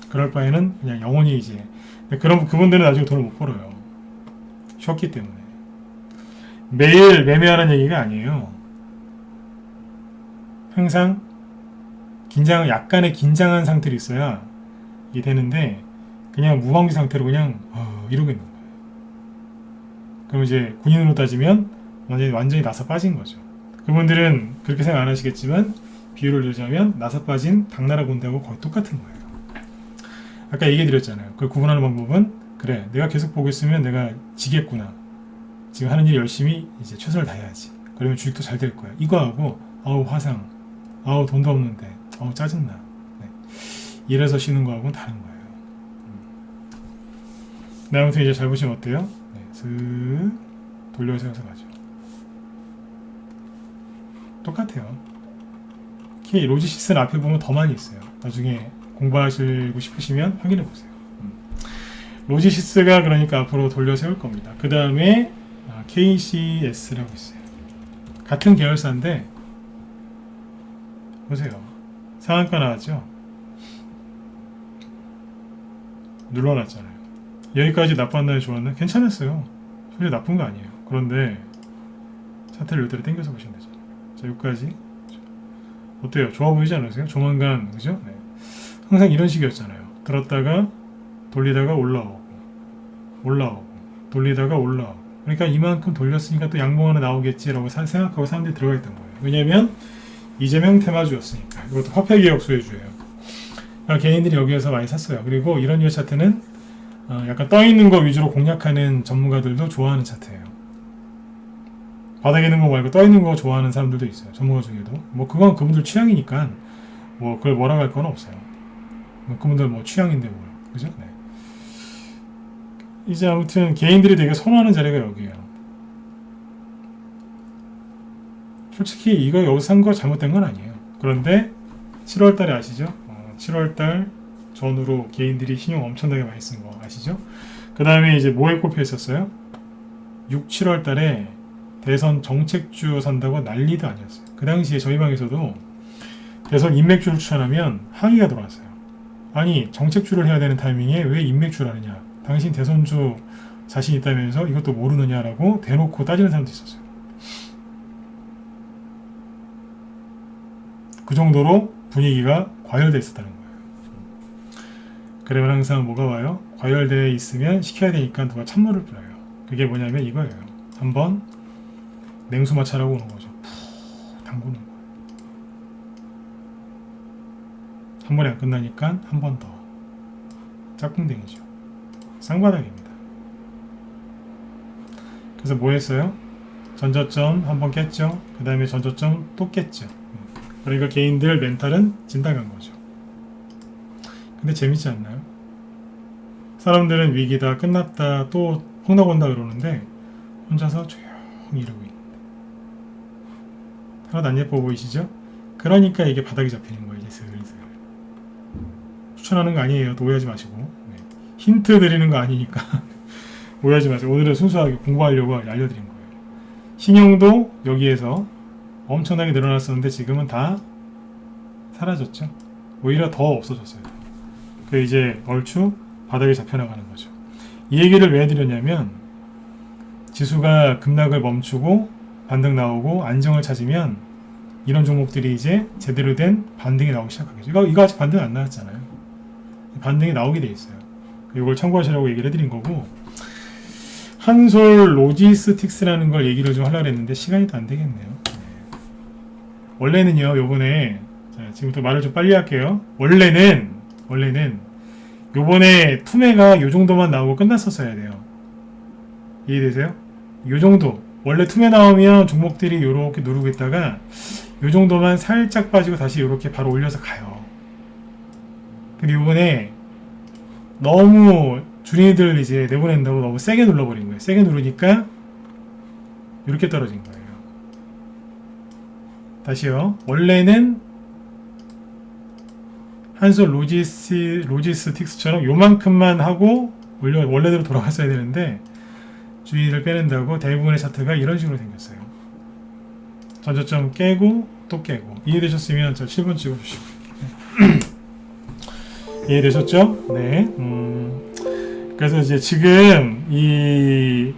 그럴 바에는 그냥 영원히 이제 그분들은 나중에 돈을 못 벌어요. 쉬었기 때문에. 매일 매매하는 얘기가 아니에요. 항상 약간의 긴장한 상태로 있어야 이게 되는데 그냥 무방비 상태로 그냥 이러고 있는 거예요. 그럼 이제 군인으로 따지면 완전히 나사 빠진 거죠. 그분들은 그렇게 생각 안 하시겠지만 비유를 들자면 나사 빠진 당나라 군대하고 거의 똑같은 거예요. 아까 얘기 드렸잖아요. 그걸 구분하는 방법은 그래 내가 계속 보고 있으면 내가 지겠구나. 지금 하는 일 열심히 이제 최선을 다해야지. 그러면 주식도 잘 될 거야. 이거하고 화상 돈도 없는데 짜증나. 네. 이래서 쉬는 거하고는 다른 거예요. 네, 아무튼 이제 잘 보시면 어때요? 네, 슥 돌려서 가죠. 똑같아요. K 로지시스는 앞에 보면 더 많이 있어요. 나중에 공부하시고 싶으시면 확인해 보세요. 로지시스가 그러니까 앞으로 돌려 세울 겁니다. 그 다음에 KCS라고 있어요. 같은 계열사인데 보세요. 상한가 나왔죠? 눌러놨잖아요. 여기까지 나빴나요? 좋았나요? 괜찮았어요. 솔직히 나쁜 거 아니에요. 그런데 차트를 이대로 당겨서 보시면 되죠. 자, 여기까지 어때요? 좋아 보이지 않으세요? 조만간, 그죠? 네. 항상 이런 식이었잖아요. 들었다가 돌리다가 올라오고 돌리다가 올라오고. 그러니까 이만큼 돌렸으니까 또 양봉 하나 나오겠지라고 생각하고 사람들이 들어가 있던 거예요. 왜냐면 이재명 테마주였으니까. 이것도 화폐개혁 수혜주예요. 그러니까 개인들이 여기에서 많이 샀어요. 그리고 이런 류의 차트는 약간 떠있는 거 위주로 공략하는 전문가들도 좋아하는 차트예요. 바닥에 있는 거 말고 떠있는 거 좋아하는 사람들도 있어요. 전문가 중에도. 뭐 그건 그분들 취향이니까 뭐 그걸 뭐라고 할 건 없어요. 그분들 뭐 취향인데 뭘. 그죠? 네. 이제 아무튼 개인들이 되게 선호하는 자리가 여기에요. 솔직히 이거 여기서 산 거 잘못된 건 아니에요. 그런데 7월달에 아시죠? 7월달 전후로 개인들이 신용 엄청나게 많이 쓴 거 아시죠? 그 다음에 이제 뭐에 꼽혀 있었어요? 6, 7월달에 대선 정책주 산다고 난리도 아니었어요. 그 당시에 저희 방에서도 대선 인맥주를 추천하면 항의가 들어왔어요. 아니 정책주를 해야 되는 타이밍에 왜 인맥주를 하느냐? 당신 대선주 자신 있다면서 이것도 모르느냐라고 대놓고 따지는 사람도 있었어요. 그 정도로 분위기가 과열되어 있었다는 거예요. 그러면 항상 뭐가 와요? 과열되어 있으면 시켜야 되니까 누가 찬물을 뿌려요. 그게 뭐냐면 이거예요. 한번 냉수마찰하고 오는 거죠. 푹 담그는 거예요. 한 번에 안 끝나니까 한 번 더. 짝꿍댕이죠. 쌍바닥입니다. 그래서 뭐 했어요? 전저점 한번 깼죠. 그 다음에 전저점 또 깼죠. 그러니까 개인들 멘탈은 진당한 거죠. 근데 재밌지 않나요? 사람들은 위기다, 끝났다, 또 폭락 온다 그러는데 혼자서 조용히 이러고 있는데 하나도 안 예뻐 보이시죠? 그러니까 이게 바닥이 잡히는 거예요. 이제 슬슬. 추천하는 거 아니에요. 또 오해하지 마시고. 네. 힌트 드리는 거 아니니까 오해하지 마세요. 오늘은 순수하게 공부하려고 알려드린 거예요. 신용도 여기에서 엄청나게 늘어났었는데 지금은 다 사라졌죠. 오히려 더 없어졌어요. 그 이제 얼추 바닥에 잡혀나가는 거죠. 이 얘기를 왜 해드렸냐면 지수가 급락을 멈추고 반등 나오고 안정을 찾으면 이런 종목들이 이제 제대로 된 반등이 나오기 시작하겠죠. 이거 아직 반등 안 나왔잖아요. 반등이 나오게 돼 있어요. 이걸 참고하시라고 얘기를 해드린 거고, 한솔 로지스틱스라는 걸 얘기를 좀 하려고 했는데 시간이 또 안 되겠네요. 네. 원래는요, 요번에 지금부터 말을 좀 빨리 할게요. 원래는 요번에 투매가 요 정도만 나오고 끝났었어야 돼요. 이해되세요? 요 정도. 원래 투매 나오면 종목들이 요렇게 누르고 있다가 요 정도만 살짝 빠지고 다시 요렇게 바로 올려서 가요. 근데 요번에 너무 주린이들 이제 내보낸다고 너무 세게 눌러버린 거예요. 세게 누르니까 이렇게 떨어진 거예요. 다시요. 원래는 한솔 로지스틱스처럼 요만큼만 하고 원래대로 돌아갔어야 되는데 주의를 빼낸다고 대부분의 차트가 이런 식으로 생겼어요. 전저점 깨고 또 깨고. 이해되셨으면 저 7번 찍어주시고. 이해되셨죠? 네. 그래서 이제 지금 이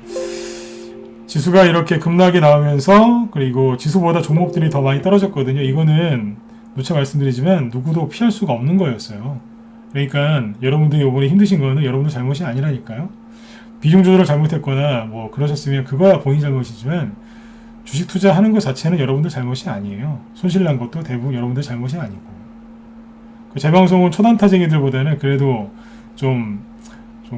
지수가 이렇게 급락이 나오면서 그리고 지수보다 종목들이 더 많이 떨어졌거든요. 이거는 누차 말씀드리지만 누구도 피할 수가 없는 거였어요. 그러니까 여러분들이 이번에 힘드신 거는 여러분들 잘못이 아니라니까요. 비중 조절을 잘못했거나 뭐 그러셨으면 그거야 본인 잘못이지만 주식 투자하는 것 자체는 여러분들 잘못이 아니에요. 손실난 것도 대부분 여러분들 잘못이 아니고. 제 방송은 초단타쟁이들보다는 그래도 좀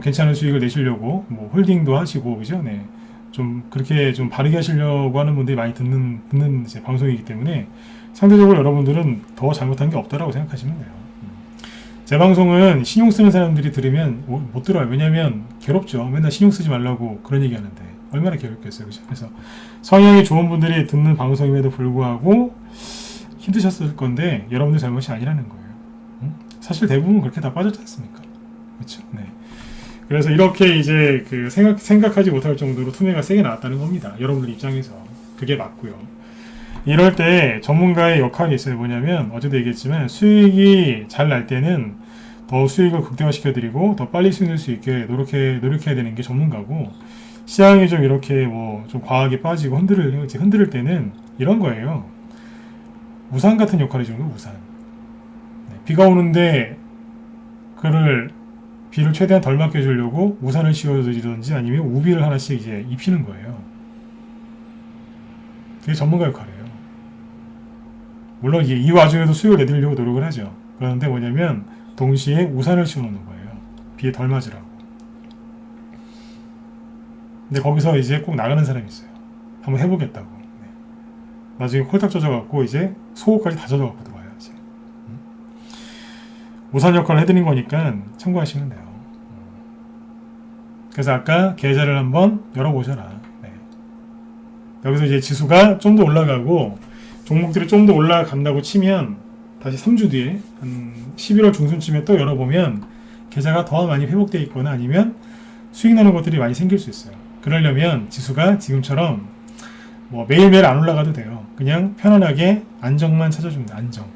괜찮은 수익을 내시려고 뭐 홀딩도 하시고 그죠? 네. 좀 그렇게 좀 바르게 하시려고 하는 분들이 많이 듣는 이제 방송이기 때문에 상대적으로 여러분들은 더 잘못한 게 없다라고 생각하시면 돼요. 제 방송은 신용 쓰는 사람들이 들으면 못 들어요. 왜냐면 괴롭죠. 맨날 신용 쓰지 말라고 그런 얘기 하는데 얼마나 괴롭겠어요. 그죠? 그래서 성향이 좋은 분들이 듣는 방송임에도 불구하고 힘드셨을 건데 여러분들 잘못이 아니라는 거예요. 사실 대부분 그렇게 다 빠졌지 않습니까? 그렇죠? 네. 그래서 이렇게 이제 그 생각하지 못할 정도로 투매가 세게 나왔다는 겁니다. 여러분들 입장에서. 그게 맞고요. 이럴 때 전문가의 역할이 있어요. 뭐냐면 어제도 얘기했지만 수익이 잘 날 때는 더 수익을 극대화시켜드리고 더 빨리 수익 낼 수 있게 노력해야 되는 게 전문가고, 시장이 좀 이렇게 뭐 좀 과하게 빠지고 흔들을 때는 이런 거예요. 우산 같은 역할을 해주는 거예요. 우산. 네, 비가 오는데 비를 최대한 덜 맞게 해주려고 우산을 씌워드리든지 아니면 우비를 하나씩 이제 입히는 거예요. 그게 전문가 역할이에요. 물론 이 와중에도 수익을 내드리려고 노력을 하죠. 그런데 뭐냐면 동시에 우산을 씌워놓는 거예요. 비에 덜 맞으라고. 근데 거기서 이제 꼭 나가는 사람이 있어요. 한번 해보겠다고. 네. 나중에 콜딱 젖어갖고 이제 속옷까지 다 젖어갖고 들어와요. 이제. 우산 역할을 해드린 거니까 참고하시면 돼요. 그래서 아까 계좌를 한번 열어보셔라. 네. 여기서 이제 지수가 좀 더 올라가고 종목들이 좀 더 올라간다고 치면 다시 3주 뒤에 한 11월 중순쯤에 또 열어보면 계좌가 더 많이 회복되어 있거나 아니면 수익 나는 것들이 많이 생길 수 있어요. 그러려면 지수가 지금처럼 뭐 매일매일 안 올라가도 돼요. 그냥 편안하게 안정만 찾아줍니다. 안정.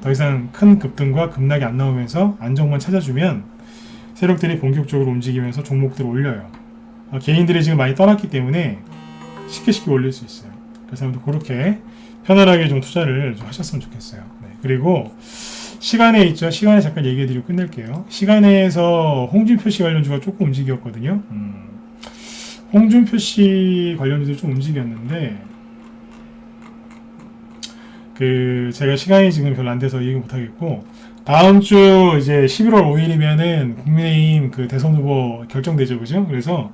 더 이상 큰 급등과 급락이 안 나오면서 안정만 찾아주면 세력들이 본격적으로 움직이면서 종목들을 올려요. 개인들이 지금 많이 떠났기 때문에 쉽게 올릴 수 있어요. 그래서 그렇게 편안하게 좀 투자를 좀 하셨으면 좋겠어요. 네. 그리고 시간에 있죠. 시간에 잠깐 얘기해드리고 끝낼게요. 시간에서 홍준표 씨 관련주가 조금 움직였거든요. 홍준표 씨 관련주도 좀 움직였는데 제가 시간이 지금 별로 안 돼서 얘기 못 하겠고, 다음 주 이제 11월 5일이면은 국민의힘 대선 후보 결정되죠, 그죠? 그래서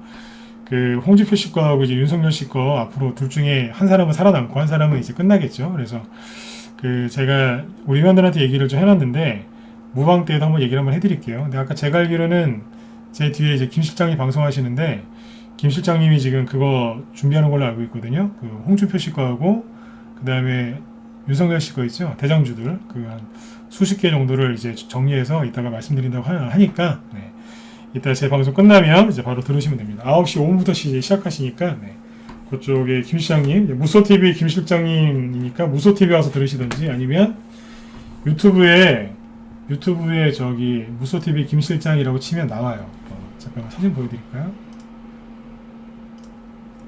홍준표 씨 거하고 이제 윤석열 씨 거 앞으로 둘 중에 한 사람은 살아남고 한 사람은 이제 끝나겠죠. 그래서 제가 우리 회원들한테 얘기를 좀 해놨는데 무방 때도 한번 얘기를 한번 해드릴게요. 근데 아까 제가 알기로는 제 뒤에 이제 김 실장이 방송하시는데 김 실장님이 지금 그거 준비하는 걸로 알고 있거든요. 홍준표 씨 거하고 그 다음에 윤석열 씨 거 있죠. 대장주들 한 수십 개 정도를 이제 정리해서 이따가 말씀드린다고 하니까 네. 이따 제 방송 끝나면 이제 바로 들으시면 됩니다. 9시 5분부터 시작하시니까 네. 그쪽에 김 실장님, 무소TV 김 실장님이니까 무소TV 와서 들으시든지 아니면 유튜브에 저기 무소TV 김 실장이라고 치면 나와요. 잠깐만 사진 보여드릴까요?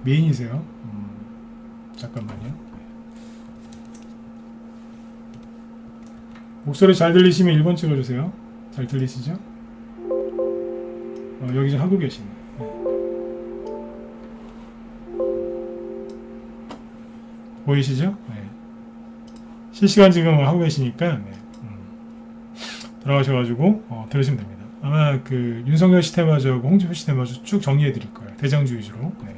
미인이세요? 잠깐만요. 목소리 잘 들리시면 1번 찍어주세요. 잘 들리시죠? 여기 지금 하고 계시네. 네. 보이시죠? 네. 실시간 지금 하고 계시니까 네. 들어가셔가지고 들으시면 됩니다. 아마 윤석열 씨 테마주하고 홍준표 씨 테마주 쭉 정리해 드릴 거예요. 대장주 위주로. 네.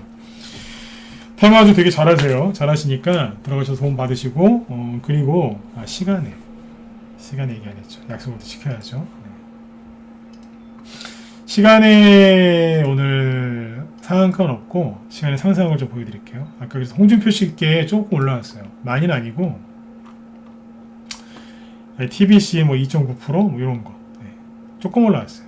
테마주 되게 잘하시니까 들어가셔서 도움 받으시고 그리고 시간에 얘기 안 했죠. 약속을 지켜야죠. 네. 시간에 오늘 상한가는 없고 시간에 상승을 좀 보여드릴게요. 아까 그래서 홍준표 씨께 조금 올라왔어요. 많이는 아니고 TBC 2.9% 이런 거 조금 올라왔어요.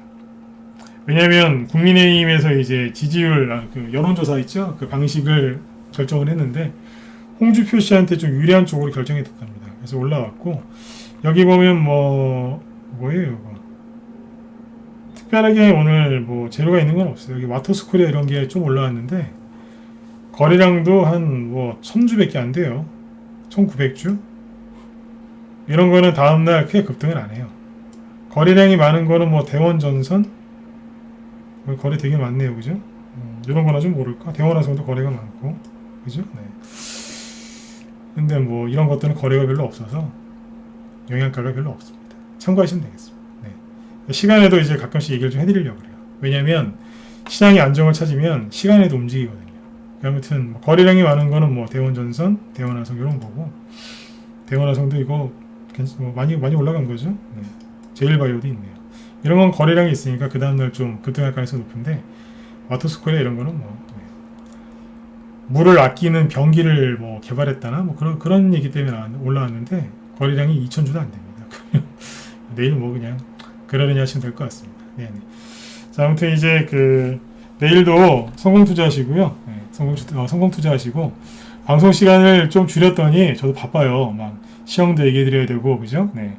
왜냐하면 국민의힘에서 이제 지지율 여론조사 있죠. 그 방식을 결정을 했는데 홍준표 씨한테 좀 유리한 쪽으로 결정이 됐답니다. 그래서 올라왔고 여기 보면 뭐예요 이거? 특별하게 오늘 재료가 있는 건 없어요. 여기 와터스코리아 이런 게 좀 올라왔는데 거래량도 한 1000주밖에 안 돼요. 1900주? 이런 거는 다음날 크게 급등을 안 해요. 거래량이 많은 거는 대원전선? 거래 되게 많네요. 그죠? 이런 거나 좀 모를까? 대원화성도 거래가 많고. 그죠? 네. 근데 이런 것들은 거래가 별로 없어서 영향가가 별로 없습니다. 참고하시면 되겠습니다. 네. 시간에도 이제 가끔씩 얘기를 좀 해드리려고 그래요. 왜냐면 시장이 안정을 찾으면 시간에도 움직이거든요. 아무튼 거래량이 많은 거는 대원전선, 대원화성 이런 거고 대원화성도 이거 많이 올라간 거죠. 네. 제일바이오도 있네요. 이런 건 거래량이 있으니까 그 다음날 좀 급등할 가능성이 높은데 와터스코리아 이런 거는 물을 아끼는 변기를 개발했다나 그런 얘기 때문에 올라왔는데 거래량이 2000주도 안 됩니다. 내일 그냥 그러려니 하시면 될 것 같습니다. 네네. 자, 아무튼 이제 내일도 성공 투자하시고요. 네, 성공 투자하시고 방송 시간을 좀 줄였더니 저도 바빠요. 시험도 얘기해드려야 되고 그죠? 네.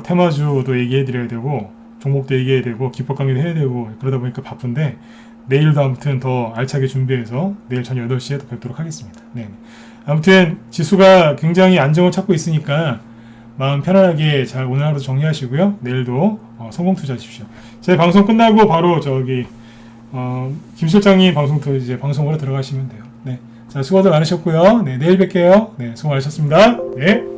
테마주도 얘기해드려야 되고 종목도 얘기해야 되고 기법 강의도 해야 되고 그러다 보니까 바쁜데 내일도 아무튼 더 알차게 준비해서 내일 저녁 8시에 또 뵙도록 하겠습니다. 네. 아무튼 지수가 굉장히 안정을 찾고 있으니까 마음 편안하게 잘 오늘 하루 정리하시고요. 내일도 성공 투자하십시오. 제 방송 끝나고 바로 저기 김 실장님 방송도 이제 방송으로 들어가시면 돼요. 네. 자, 수고들 많으셨고요. 네, 내일 뵐게요. 네, 수고 많으셨습니다. 네.